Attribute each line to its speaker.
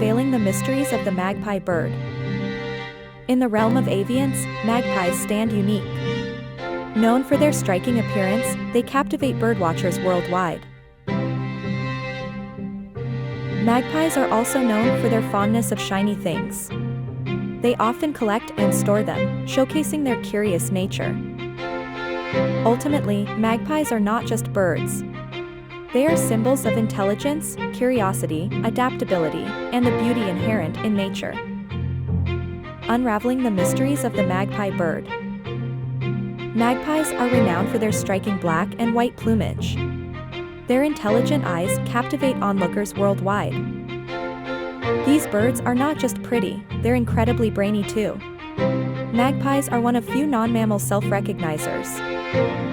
Speaker 1: unveiling the mysteries of the magpie bird. In the realm of avians, magpies stand unique. Known for their striking appearance, they captivate birdwatchers worldwide. Magpies are also known for their fondness of shiny things. They often collect and store them, showcasing their curious nature. Ultimately, magpies are not just birds. They are symbols of intelligence, curiosity, adaptability, and the beauty inherent in nature. Unraveling the mysteries of the magpie bird. Magpies are renowned for their striking black and white plumage. Their intelligent eyes captivate onlookers worldwide. These birds are not just pretty, they're incredibly brainy too. Magpies are one of few non-mammal self-recognizers.